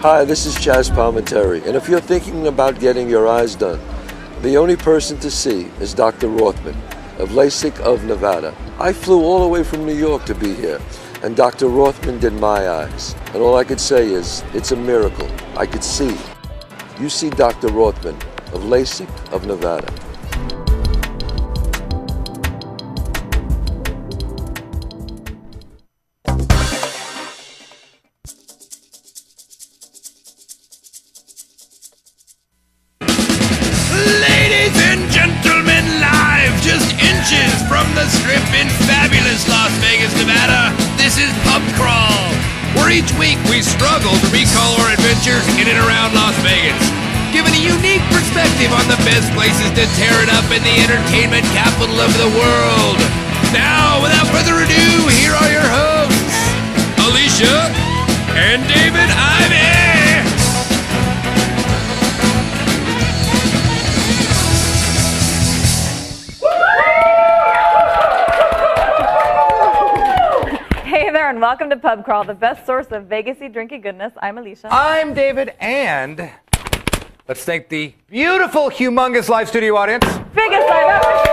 Hi, this is Chaz Palminteri, and if you're thinking about getting your eyes done, the only person to see is Dr. Rothman of LASIK of Nevada. I flew all the way from New York to be here, and Dr. Rothman did my eyes. And all I could say is, it's a miracle. I could see. You see Dr. Rothman of LASIK of Nevada. From the Strip in fabulous Las Vegas, Nevada, this is Pub Crawl, where each week we struggle to recall our adventures in and around Las Vegas, giving a unique perspective on the best places to tear it up in the entertainment capital of the world. Now, without further ado, here are your hosts, Alicia and David Ivey. And welcome to Pub Crawl, the best source of Vegas-y drinky goodness. I'm Alicia. I'm David, and let's thank the beautiful, humongous live studio audience. Biggest I've ever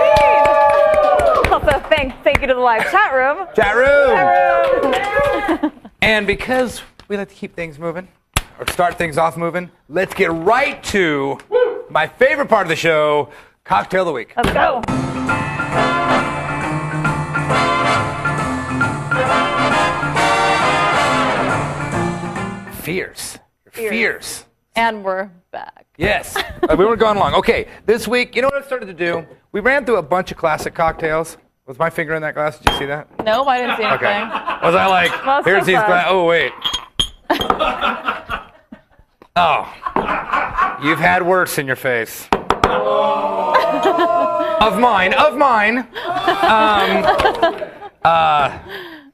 seen. Also, thank you to the live chat room. Chat room. And because we like to keep things moving, or start things off moving, let's get right to my favorite part of the show, Cocktail of the Week. Let's go. Fierce. Fierce. And we're back. Yes. We weren't going long. Okay, this week, you know what I started to do? We ran through a bunch of classic cocktails. Was my finger in that glass? Did you see that? No, I didn't see anything. Okay. Was I like, here's these glasses? Oh, wait. Oh. You've had worse in your face. Of mine.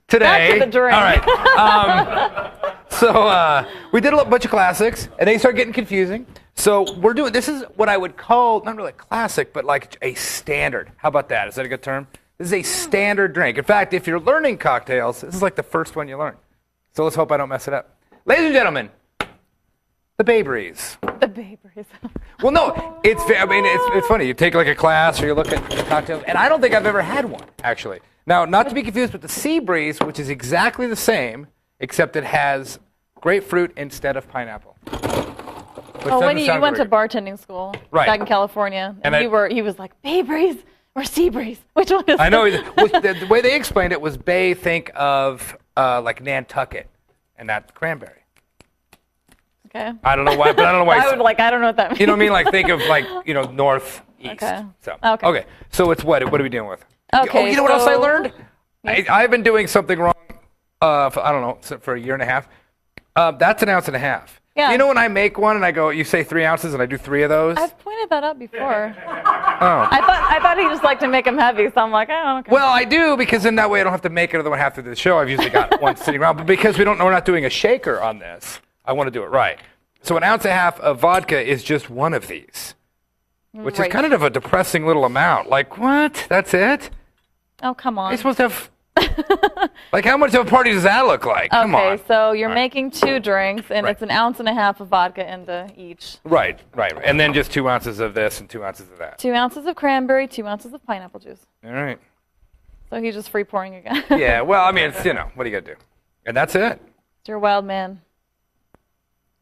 Today. Back to the drink. All right. So we did a bunch of classics, and they start getting confusing. So this is what I would call, not really a classic, but like a standard. How about that? Is that a good term? This is a standard drink. In fact, if you're learning cocktails, this is like the first one you learn. So let's hope I don't mess it up. Ladies and gentlemen, the Bay Breeze. The Bay Breeze. Well, no, it's funny. You take like a class or you look at the cocktails, and I don't think I've ever had one, actually. Now, not to be confused with the Sea Breeze, which is exactly the same, except it has grapefruit instead of pineapple. Oh, when you went to bartending school back in California, and he was like, Bay Breeze or Sea Breeze? Which one is it? I know. The way they explained it was Bay, think of like Nantucket, and that's cranberry. Okay. I don't know why, but I don't know why. I don't know what that means. You know what I mean? Like, think of north, east. Okay. So, okay. So it's what? What are we dealing with? Okay. Oh, you know what else I learned? I've been doing something wrong, for a year and a half. That's 1.5 ounces. Yeah. You know when I make one and I go, you say 3 ounces and I do 3 of those? I've pointed that out before. Oh. I thought he just liked to make them heavy, so I'm like, oh, okay. Well, I do, because in that way I don't have to make another one half through the show. I've usually got one sitting around. But because we're not doing a shaker on this, I want to do it right. So 1.5 ounces of vodka is just one of these, which is kind of a depressing little amount. Like, what? That's it? Oh, come on. You're supposed to have... Like, how much of a party does that look like? Come on. Okay, so you're making 2 drinks, and it's 1.5 ounces of vodka into each. Right. And then just 2 ounces of this and 2 ounces of that. 2 ounces of cranberry, 2 ounces of pineapple juice. All right. So he's just free pouring again. Yeah, well, I mean, it's, what are you going to do? And that's it. You're a wild man.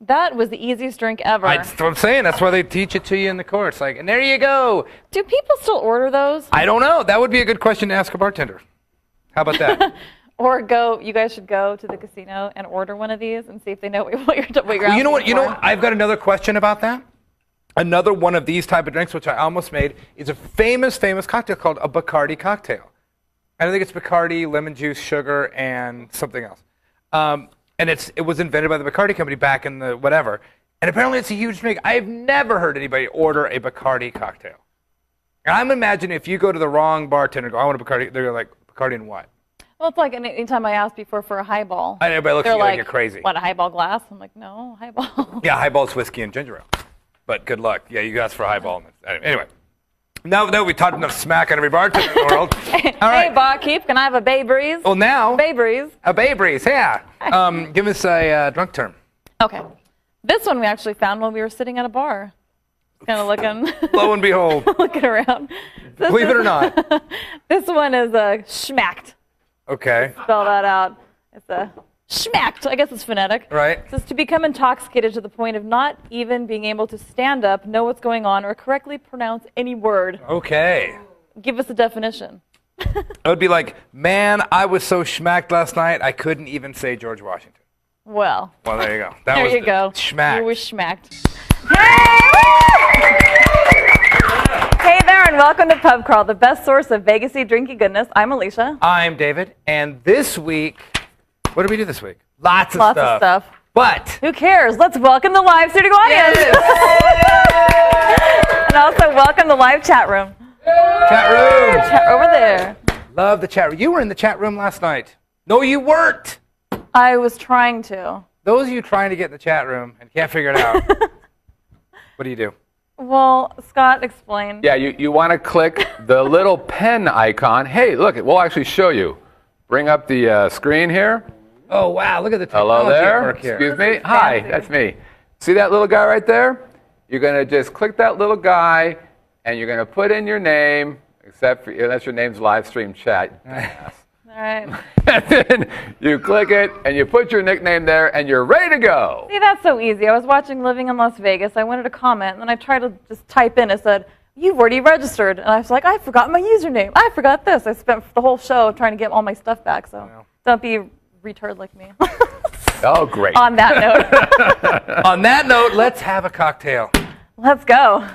That was the easiest drink ever. That's what I'm saying. That's why they teach it to you in the course. Like, and there you go. Do people still order those? I don't know. That would be a good question to ask a bartender. How about that? Or you guys should go to the casino and order one of these and see if they know what you're asking for. You know what? I've got another question about that. Another one of these type of drinks, which I almost made, is a famous cocktail called a Bacardi Cocktail. And I think it's Bacardi, lemon juice, sugar, and something else. And it was invented by the Bacardi company back in the whatever. And apparently it's a huge drink. I've never heard anybody order a Bacardi cocktail. And I'm imagining if you go to the wrong bartender and go, I want a Bacardi, they're like, Bacardi and what? Well, it's like anytime I asked before for a highball. And everybody looks at you like you're crazy. What, a highball glass? I'm like, no, highball. Yeah, highball's whiskey and ginger ale. But good luck. Yeah, you asked for a highball. Anyway. Now that we talked enough smack on every bartender in the world. All right. Hey, barkeep, can I have a Bay Breeze? Well, now. Bay Breeze. A Bay Breeze, yeah. Give us a drunk term. Okay. This one we actually found when we were sitting at a bar. Kind of looking. Lo and behold. Looking around. Believe it or not. This one is schmacked. Okay. Spell that out. It's a schmacked. I guess it's phonetic. Right. It says to become intoxicated to the point of not even being able to stand up, know what's going on, or correctly pronounce any word. Okay. Give us a definition. It would be like, man, I was so schmacked last night, I couldn't even say George Washington. Well, there you go. There you go. Schmacked. You were schmacked. Hey there, and welcome to Pub Crawl, the best source of Vegas-y drinky goodness. I'm Alicia. I'm David, and this week, what did we do this week? Lots of stuff. But who cares? Let's welcome the live studio audience. And also welcome the live chat room. Chat room. Over there. Love the chat room. You were in the chat room last night. No, you weren't. I was trying to. Those of you trying to get in the chat room and can't figure it out, what do you do? Well, Scott explained. Yeah, you want to click the little pen icon. Hey, look, we'll actually show you. Bring up the screen here. Oh, wow, look at the technology. Hello there. Excuse me. Hi, that's me. See that little guy right there? You're going to just click that little guy, and you're going to put in your name, except for, unless your name's live stream chat. All right. And then you click it, and you put your nickname there, and you're ready to go. See, that's so easy. I was watching Living in Las Vegas. I wanted to comment, and then I tried to just type in. It said, you've already registered. And I was like, I forgot my username. I forgot this. I spent the whole show trying to get all my stuff back, so don't be a retard like me. Oh, great. On that note. On that note, let's have a cocktail. Let's go.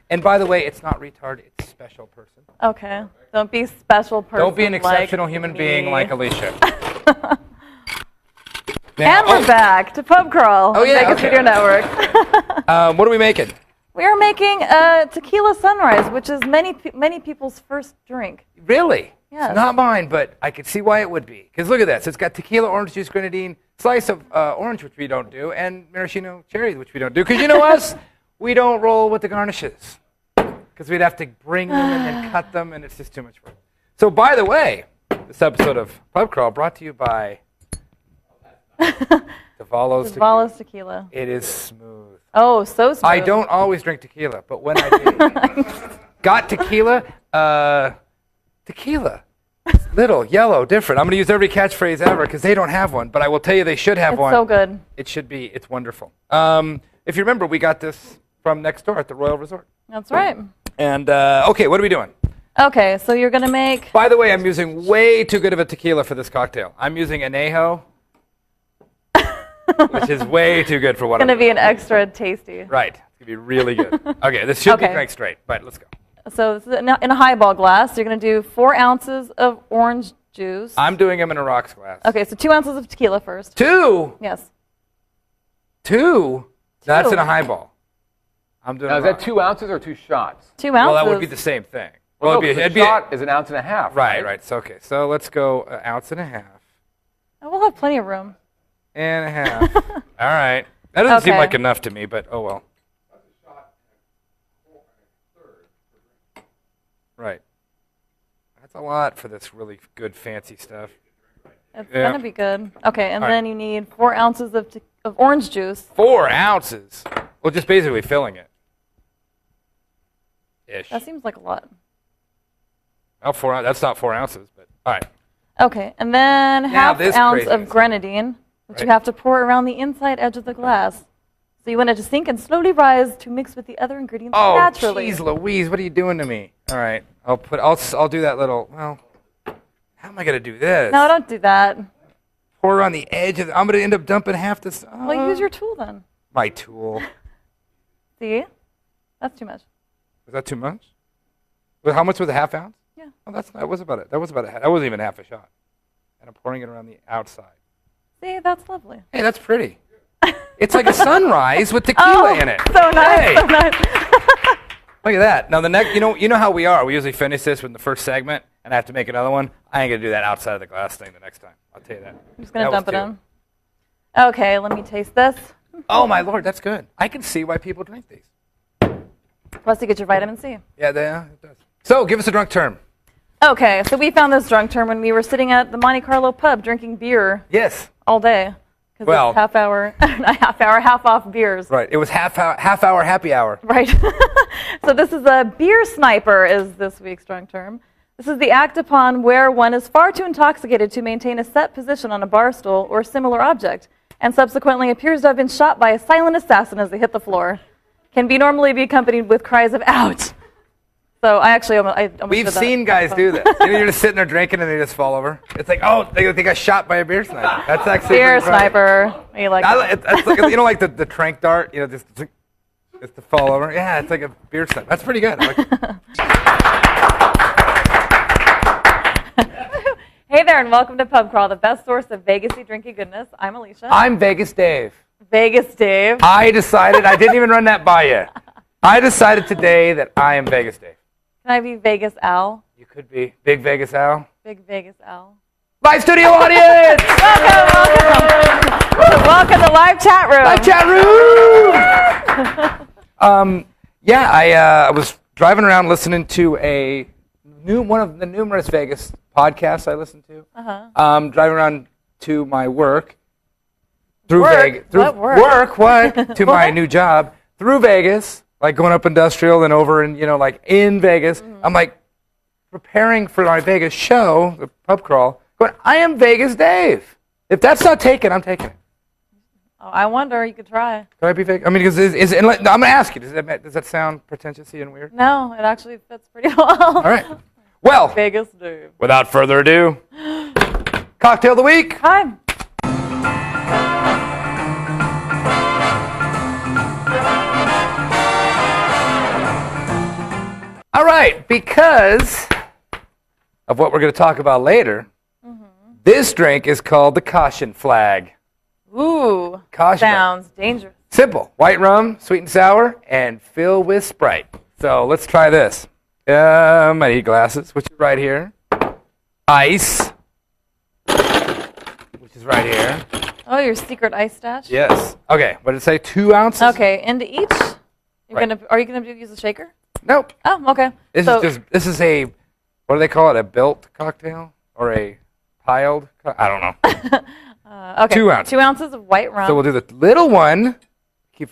And by the way, it's not retard, it's special person. Okay. Don't be special person. Don't be an exceptional like human me. being like Alicia. And we're back to Pub Crawl. Oh, yeah. Vegas Video Network. What are we making? We are making a Tequila Sunrise, which is many people's first drink. Really? Yes. It's not mine, but I could see why it would be. Because look at this. It's got tequila, orange juice, grenadine, slice of orange, which we don't do, and maraschino cherry, which we don't do. Because you know us, we don't roll with the garnishes. Because we'd have to bring them and then cut them, and it's just too much work. So, by the way, this episode of Pub Crawl brought to you by Davalos Tequila. It is smooth. Oh, so smooth. I don't always drink tequila, but when I do, got tequila, tequila. Little, yellow, different. I'm going to use every catchphrase ever because they don't have one, but I will tell you they should have one. It's so good. It should be. It's wonderful. If you remember, we got this from next door at the Royal Resort. That's right. And, okay, what are we doing? Okay, so you're going to make... By the way, I'm using way too good of a tequila for this cocktail. I'm using Añejo, which is way too good for what I'm doing. It's going to be an extra tasty. Right. It's going to be really good. Okay, this should be drank straight, but let's go. So this is in a highball glass. You're going to do 4 ounces of orange juice. I'm doing them in a rocks glass. Okay, so 2 ounces of tequila first. 2? Yes. 2? That's in a highball. I'm doing Now, is that 2 ounces or 2 shots? 2 ounces. Well, that would be the same thing. Well, a shot is an ounce and a half. Right. So, okay. So let's go an ounce and a half. Oh, we'll have plenty of room. And a half. All right. That doesn't seem like enough to me, but oh well. Right. That's a lot for this really good, fancy stuff. It's going to be good. Okay, and then you need 4 ounces of orange juice. 4 ounces? Well, just basically filling it. Ish. That seems like a lot. Well, that's not 4 ounces, but all right. Okay, and then half ounce of grenadine, which you have to pour around the inside edge of the glass. So you want it to sink and slowly rise to mix with the other ingredients naturally. Oh, jeez Louise, what are you doing to me? All right, I'll do that little, well, how am I going to do this? No, don't do that. Pour around the edge. I'm going to end up dumping half this. Well, use your tool then. My tool. See? That's too much. Was that too much? Well, how much was a half ounce? Yeah. Oh, that was about it. That wasn't even half a shot. And I'm pouring it around the outside. See, that's lovely. Hey, that's pretty. It's like a sunrise with tequila in it. So nice. Hey. So nice. Look at that. Now the next, you know how we are. We usually finish this with the first segment, and I have to make another one. I ain't gonna do that outside of the glass thing the next time. I'll tell you that. I'm just gonna dump it in. Okay, let me taste this. Oh my Lord, that's good. I can see why people drink these. Plus, you get your vitamin C. Yeah, it does. So, give us a drunk term. Okay, so we found this drunk term when we were sitting at the Monte Carlo pub drinking beer Yes. all day. Because Well- it's half off beers. Right. It was half hour happy hour. Right. So this is a beer sniper is this week's drunk term. This is the act upon where one is far too intoxicated to maintain a set position on a bar stool or similar object, and subsequently appears to have been shot by a silent assassin as they hit the floor. Can be normally be accompanied with cries of "ouch." So I almost We've did that. seen guys do this. You're just sitting there drinking and they just fall over. It's like, oh, they got shot by a beer sniper. That's actually Beer pretty funny. sniper. You like that? It's like, you know, like the trank dart, you know, just to fall over. Yeah, it's like a beer sniper. That's pretty good. I like it. Hey there, and welcome to Pub Crawl, the best source of Vegas-y drinky goodness. I'm Alicia. I'm Vegas Dave. Vegas Dave. I decided, I didn't even run that by you. I decided today that I am Vegas Dave. Can I be Vegas Al? You could be Big Vegas Al. Big Vegas Al. Live studio audience! Welcome to live chat room. Live chat room! Yeah, I was driving around listening to one of the numerous Vegas podcasts I listen to. Driving around to my work. Through Work? Vegas. What work? What? To my new job. Through Vegas. Like going up industrial and over and, like in Vegas. I'm like preparing for my Vegas show, the pub crawl, going, I am Vegas Dave. If that's not taken, I'm taking it. Oh, I wonder. You could try. Could I be Vegas? I mean, because I'm going to ask you, does that sound pretentious and weird? No, it actually fits pretty well. All right. Well, Vegas Dave. without further ado, cocktail of the week. Hi. All right, because of what we're going to talk about later, this drink is called the Caution Flag. Ooh. Caution. Sounds dangerous. Simple. White rum, sweet and sour, and fill with Sprite. So let's try this. I need glasses, which is right here. Ice, which is right here. Oh, your secret ice stash? Yes. Okay, what did it say? 2 ounces? Okay, into each? Right. Are you going to use a shaker? Nope. Oh, okay. This is a, what do they call it? A built cocktail? Or a piled? I don't know. Okay. 2 ounces. 2 ounces of white rum. So we'll do the little one keep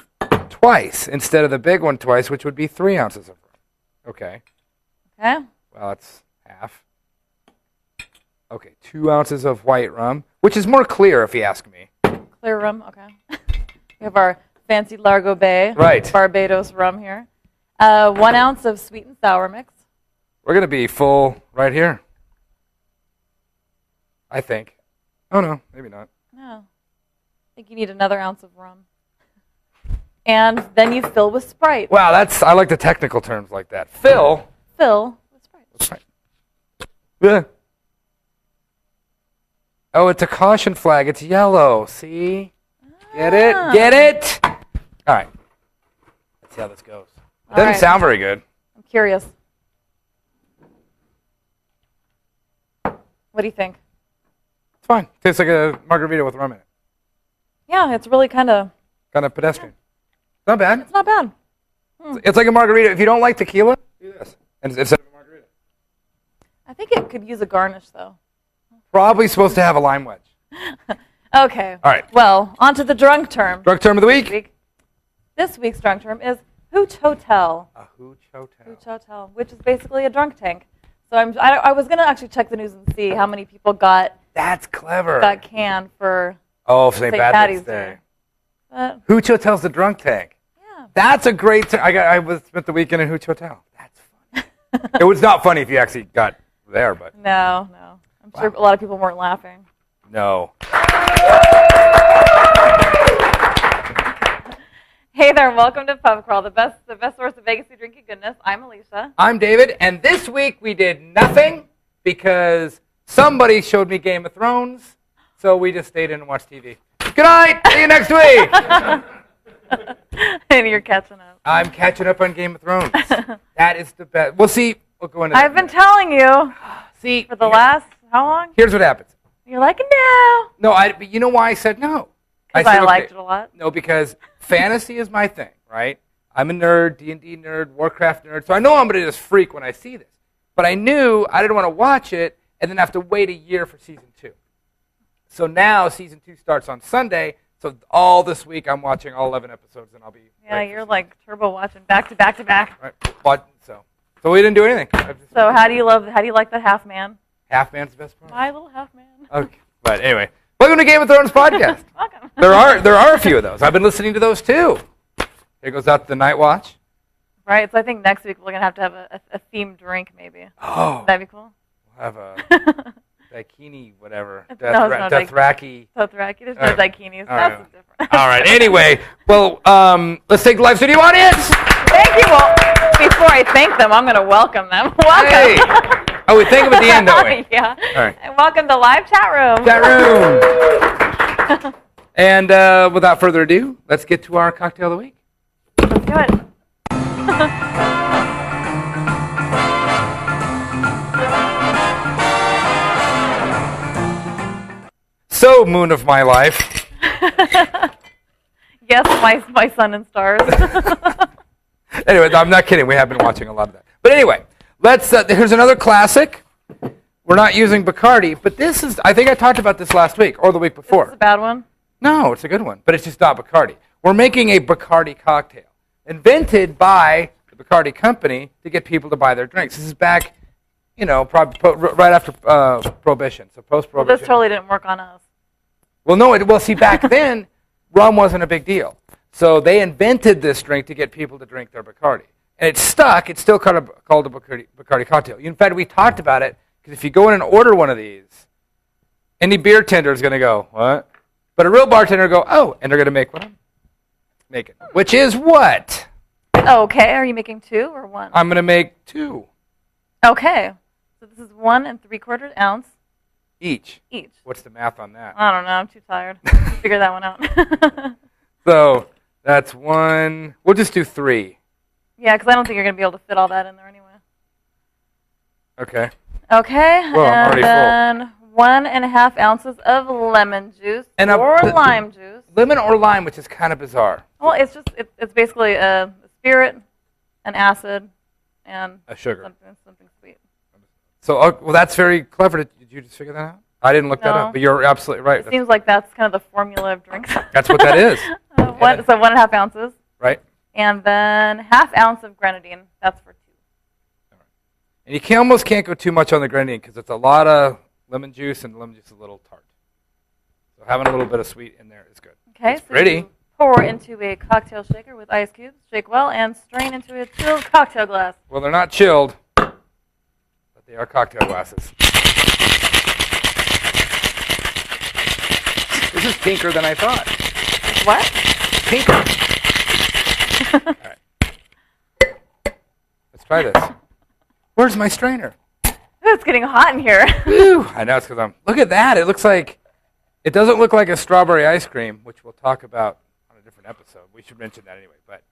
twice instead of the big one twice, which would be 3 ounces of rum. Okay. Okay. Well, that's half. Okay, 2 ounces of white rum, which is more clear if you ask me. Clear rum. Okay. We have our fancy Largo Bay. Right. Barbados rum here. 1 ounce of sweet and sour mix. We're going to be full right here. I think. Oh, no, maybe not. No. I think you need another ounce of rum. And then you fill with Sprite. Wow, I like the technical terms like that. Fill Fill with Sprite. with Sprite. Yeah. Oh, it's a caution flag. It's yellow. See? Get it? Get it? All right. Let's see how this goes. Doesn't right. sound very good. I'm curious. What do you think? It's fine. Tastes like a margarita with rum in it. Yeah, it's really kind of, Kind of pedestrian. Not bad. it's not bad. It's like a margarita. If you don't like tequila, do this. And instead of a margarita. I think it could use a garnish, though. Probably supposed to have a lime wedge. Okay. All right. Well, on to the drunk term. Drunk term of the week. This week's drunk term is Hooch Hotel. A hooch hotel. Hooch Hotel, which is basically a drunk tank. So I was going to actually check the news and see how many people got That's clever. canned for Oh, St. St. Patrick's Patty's Day. Day. But, Hooch Hotel's the drunk tank. yeah. That's a great term. I spent the weekend in Hooch Hotel. That's funny. It was not funny if you actually got there, but No. I'm sure a lot of people weren't laughing. no. Hey there, welcome to Pub Crawl, the best source of Vegas-y drinking goodness. I'm Alicia. I'm David, and this week we did nothing because somebody showed me Game of Thrones, so we just stayed in and watched TV. Good night. See you next week. And you're catching up. I'm catching up on Game of Thrones. That is the best. We'll see. We'll go into that. I've been telling you See, for the last, how long? here's what happens. You're like, no. No, but you know why I said no? Because said, I liked okay, it a lot. No, because fantasy is my thing, right? I'm a nerd, D&D nerd, Warcraft nerd, so I know I'm going to just freak when I see this. but I knew I didn't want to watch it and then have to wait a year for season 2. So now season 2 starts on Sunday. So all this week I'm watching all 11 episodes, and I'll be. Yeah, you're like turbo watching back to back to back. Right. But, so we didn't do anything. So how do you like that half man? Half man's the best part. My little half man. Okay. But anyway, welcome to Game of Thrones podcast. Welcome. There are a few of those. I've been listening to those too. Here goes out the Night Watch. Right. So I think next week we're gonna have to have a themed drink, maybe. Oh. That'd be cool. We'll have a Daikini, whatever. No, it's not Dothraki. Dothraki. There's All no right. Daikinis. All That's right. different. All right. Anyway, well, let's take the live studio audience. Thank you. Well, before I thank them, I'm gonna welcome them. Welcome. Hey. Oh, we thank them at the end, don't we? Yeah. All right. And welcome to live chat room. Chat room. And without further ado, let's get to our cocktail of the week. Let's do it. So, moon of my life. Yes, my sun and stars. Anyway, no, I'm not kidding. We have been watching a lot of that. But anyway, let's. Here's another classic. We're not using Bacardi, but this is. I think I talked about this last week or the week before. This is a bad one. No, it's a good one, but it's just not Bacardi. We're making a Bacardi cocktail, invented by the Bacardi company to get people to buy their drinks. This is back, probably right after Prohibition, so Well, post-Prohibition. this totally didn't work on us. Well, no, see, back then, rum wasn't a big deal. So they invented this drink to get people to drink their Bacardi. And it stuck. It's still called a Bacardi cocktail. In fact, we talked about it, because if you go in and order one of these, any beer tender is going to go, what? But a real bartender will go, oh, and they're going to make what I'm making. Which is what? Okay, are you making 2 or 1? I'm going to make 2 Okay, so this is 1 3/4 ounce each. each. What's the math on that? I don't know, I'm too tired. Figure that one out. So that's 1. We'll just do 3. Yeah, because I don't think you're going to be able to fit all that in there anyway. Okay. Okay, Well, I'm already and then 1.5 ounces of lemon juice And or lime juice. Lemon or lime, which is kind of bizarre. Well, it's basically a spirit, an acid, and A sugar. something sweet. So, well, that's very clever. Did you just figure that out? I didn't look that No. up, but you're absolutely right. It seems like that's kind of the formula of drinks. That's what that is. So 1.5 ounces, Right? and then 1/2 ounce of grenadine. That's for 2. And you almost can't go too much on the grenadine because it's a lot of lemon juice, and the lemon juice is a little tart. So having a little bit of sweet in there is good. Okay, It's so pretty. you pour into a cocktail shaker with ice cubes, shake well, and strain into a chilled cocktail glass. Well, they're not chilled, but they are cocktail glasses. This is pinker than I thought. What? Pinker. All right. Let's try this. Where's my strainer? It's getting hot in here. Whew. I know it's because I'm. Look at that. It looks like. It doesn't look like a strawberry ice cream, which we'll talk about on a different episode. We should mention that anyway. But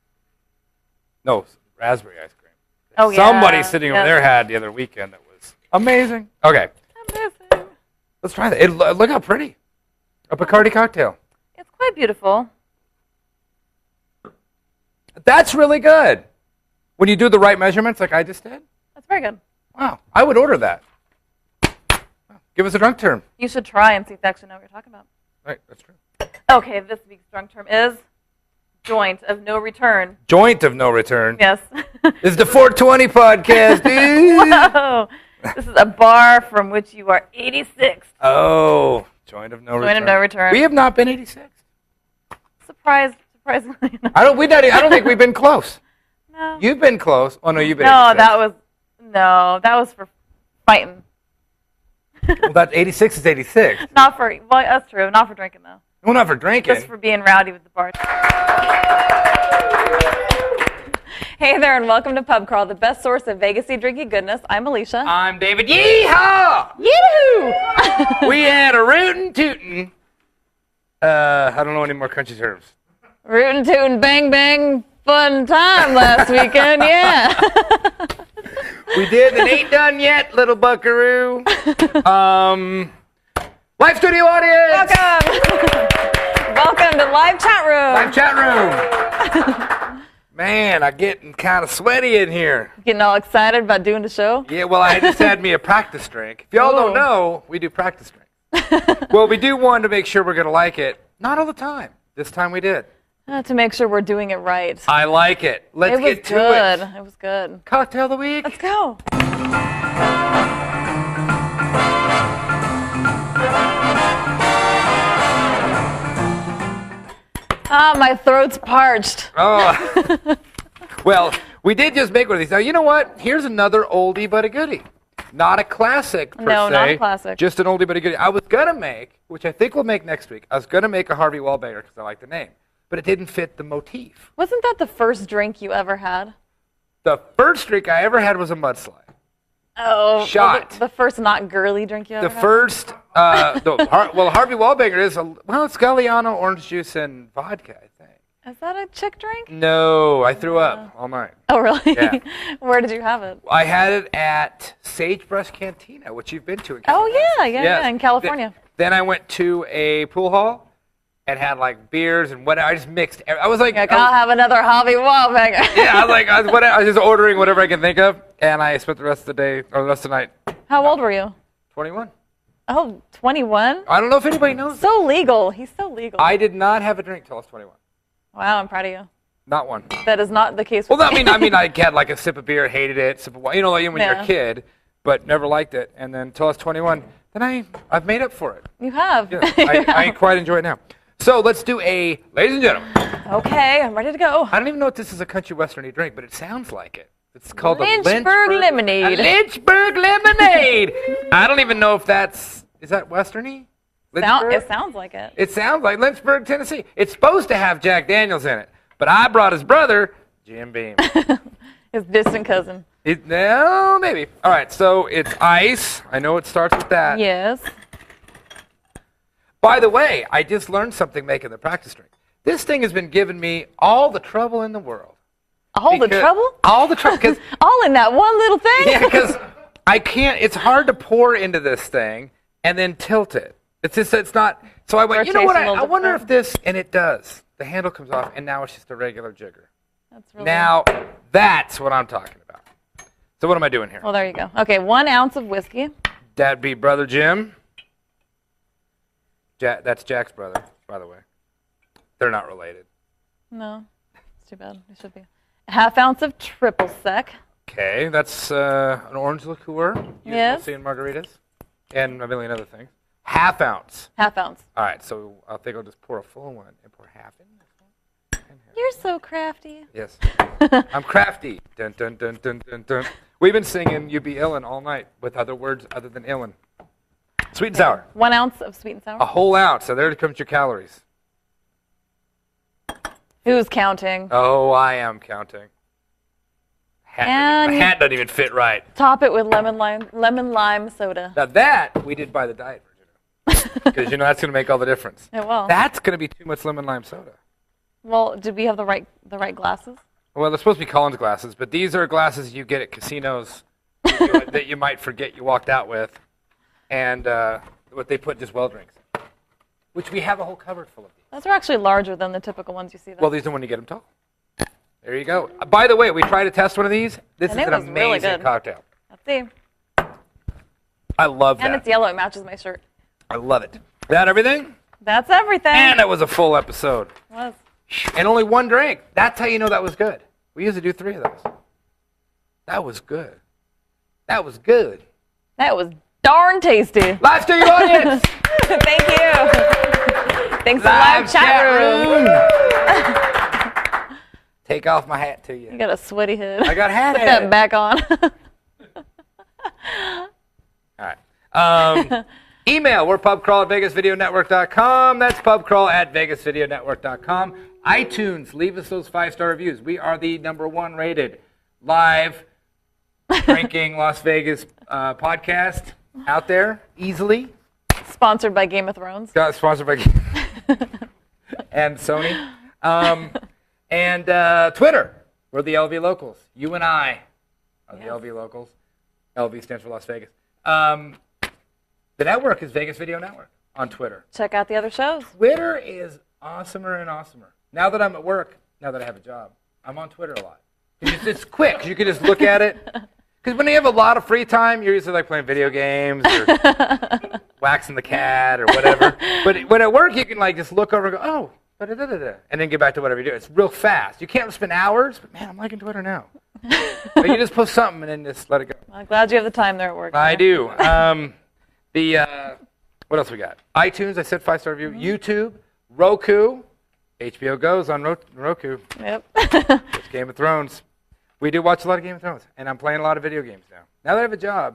no, raspberry ice cream. Oh, yeah. Somebody sitting over Yes. there had the other weekend that was amazing. Okay, Amazing. let's try that. Look how pretty. A Bacardi cocktail. It's quite beautiful. That's really good. When you do the right measurements, like I just did. That's very good. Wow, I would order that. Give us a drunk term. You should try and see if they actually know what you're talking about. Right, that's true. Okay, this week's drunk term is joint of no return. Joint of no return. Yes. This is the 420 podcast, dude. Whoa. This is a bar from which you are 86. Oh, joint of no return. Joint of no return. We have not been 86. Surprisingly enough. I don't think we've been close. No. You've been close. Oh no, you've been. No, 86. that was for fighting. Well, that 86 is 86. Not for, well, that's true. Not for drinking, though. Well, not for drinking. Just for being rowdy with the bar. Hey there, and welcome to Pub Crawl, the best source of Vegas-y drinky goodness. I'm Alicia. I'm David. Yeehaw! Yoo-hoo! We had a rootin' tootin'. I don't know any more country terms. Rootin' tootin' bang bang fun time last weekend, yeah. We did, and ain't done yet, little buckaroo. Live studio audience. Welcome. Welcome to live chat room. Live chat room. Man, I'm getting kind of sweaty in here. Getting all excited about doing the show? Yeah, well, I just had me a practice drink. If y'all don't know, we do practice drinks. Well, we do one to make sure we're going to like it. Not all the time. This time we did. To make sure we're doing it right. I like it. Let's get to it. It was good. Cocktail of the week. Let's go. My throat's parched. Oh. Well, we did just make one of these. Now, you know what? Here's another oldie but a goodie. Not a classic, per se. No, not a classic. Just an oldie but a goodie. I was going to make, which I think we'll make next week, I was going to make a Harvey Wallbanger because I like the name. But it didn't fit the motif. Wasn't that the first drink you ever had? The first drink I ever had was a mudslide. Oh. Shot. The first not girly drink you ever The had? first, well, Harvey Wallbanger is, it's Galliano, orange juice, and vodka, I think. Is that a chick drink? No, I threw up all night. Oh, really? Yeah. Where did you have it? I had it at Sagebrush Cantina, which you've been to in Oh, California. yeah, in California. Then I went to a pool hall and had like beers and whatever. I just mixed. I was like, I'll have another Harvey Wallbanger. Yeah, I was just ordering whatever I can think of, and I spent the rest of the day or the rest of the night. How old were you? 21. Oh, 21? I don't know if anybody knows. So legal. He's so legal. I did not have a drink till I was 21. Wow, I'm proud of you. Not one. That is not the case with Well, me. I mean, I had like a sip of beer, hated it, sip of wine, like when you're Yeah. a kid, but never liked it. And then until I was 21, then I've made up for it. You have. Yeah, I quite enjoy it now. So let's do ladies and gentlemen. Okay, I'm ready to go. I don't even know if this is a country westerny drink, but it sounds like it. It's called Lynchburg Lemonade. A Lynchburg Lemonade. I don't even know if is that westerny? Lynchburg? It sounds like it. It sounds like Lynchburg, Tennessee. It's supposed to have Jack Daniels in it, but I brought his brother, Jim Beam. His distant cousin. No, maybe. All right, so it's ice. I know it starts with that. Yes. By the way, I just learned something making the practice drink. This thing has been giving me all the trouble in the world. All the trouble? All the trouble. All in that one little thing? Yeah, because I can't. It's hard to pour into this thing and then tilt it. It's not. So I went, you know what? I wonder if this, and it does. The handle comes off, and now it's just a regular jigger. That's really Now, that's what I'm talking about. So what am I doing here? Well, there you go. Okay, 1 ounce of whiskey. That'd be Brother Jim. That's Jack's brother, by the way. They're not related. No, it's too bad. It should be. 1/2 ounce of triple sec. Okay, that's an orange liqueur. Yes. You'll see in margaritas. And a million other things. 1/2 ounce. 1/2 ounce. All right, so I think I'll just pour a full one and pour half in. You're so crafty. Yes. I'm crafty. Dun, dun, dun, dun, dun, dun. We've been singing You Be Illin' all night with other words other than illin'. Sweet and sour. 1 ounce of sweet and sour. A whole ounce. So there comes your calories. Who's counting? Oh, I am counting. My hat doesn't even fit right. Top it with lemon lime soda. Now that we did by the diet version. Because that's going to make all the difference. It will. That's going to be too much lemon lime soda. Well, did we have the right glasses? Well, they're supposed to be Collins glasses, but these are glasses you get at casinos that you might forget you walked out with, and what they put just well drinks, which we have a whole cupboard full of these. Those are actually larger than the typical ones you see. Well, these are when you get them tall. There you go. By the way, we tried to test one of these. This is an amazing really good. cocktail. Let's see. I love that. And it's yellow. It matches my shirt. I love it. That everything? That's everything. And that was a full episode. It was. And only one drink. That's how you know that was good. We usually do 3 of those. That was good. That was good. That was darn tasty. Live studio audience. Thank you. Thanks to live chat room. Take off my hat to you. You got a sweaty head. I got hat Put head. that back on. All right. Email, we're pubcrawl at vegasvideonetwork.com. That's pubcrawl at vegasvideonetwork.com. iTunes, leave us those 5-star reviews. We are the #1 rated live drinking Las Vegas podcast out there easily. Sponsored by Game of Thrones. Sponsored by and Sony. And Twitter, we're the LV Locals. You and I are the LV Locals. LV stands for Las Vegas. The network is Vegas Video Network on Twitter. Check out the other shows. Twitter is awesomer and awesomer. Now that I'm at work, now that I have a job, I'm on Twitter a lot. It's quick. You can just look at it. Because when you have a lot of free time, you're usually like playing video games or waxing the cat or whatever. But when at work, you can like just look over and go, oh, da-da-da-da-da, and then get back to whatever you do. It's real fast. You can't spend hours, but man, I'm liking Twitter now. But you just post something and then just let it go. I'm glad you have the time there at work. I do. What else we got? iTunes, I said 5-star review. YouTube, Roku, HBO Go's on Roku. Yep. It's Game of Thrones. We do watch a lot of Game of Thrones, and I'm playing a lot of video games now. Now that I have a job,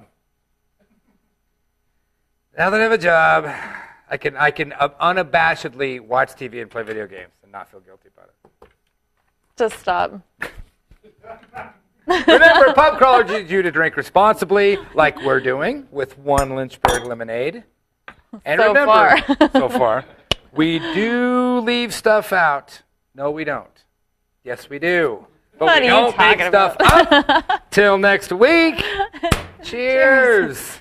I can unabashedly watch TV and play video games and not feel guilty about it. Just stop. Remember, Pub Crawler urges you to drink responsibly, like we're doing with one Lynchburg Lemonade. And So remember, far. so far, we do leave stuff out. No, we don't. Yes, we do. But What we are you don't make talking stuff about? up. Till next week. Cheers.